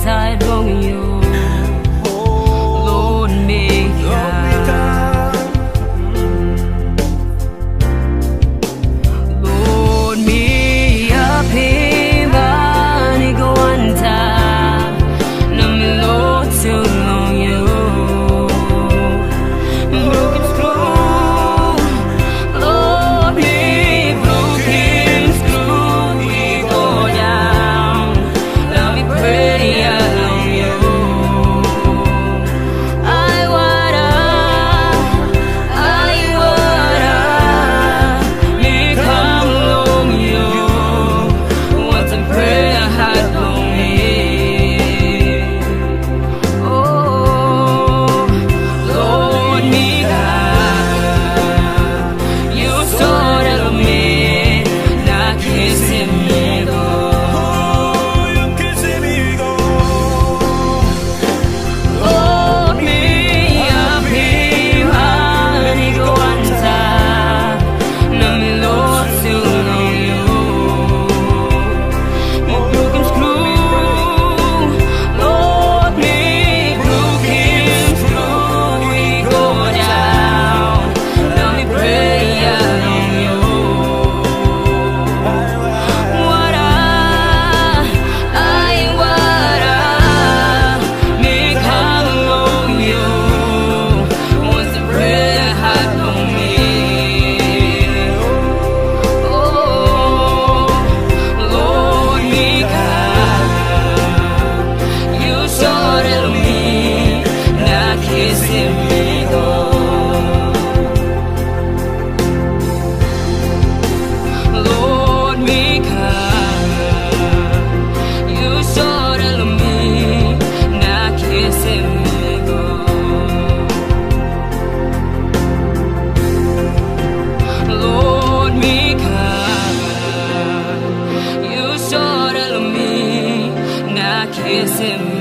side on you. Lord, make Lord, me Apim, Igo Antap, nam Lord too long you. Broken screw, Lord, me broken screw, we go down. Let me pray along you. I wanna me come along you. Want to pray a heart on me. Oh, Lord, me God, you sort of me, not kissing me go. Lord, me Apim, Igo Antap, nam Lord too long you. Me broken screw, Lord, me broken screw, we go down. Let me pray along you. What me come along you. Wants to pray a heart on me. Oh, Lord, me God, you sort of me, not kissing me go. Lord, me God, you sort of me, not kissing me go. Lord, me God, you sort of me, not kissing me.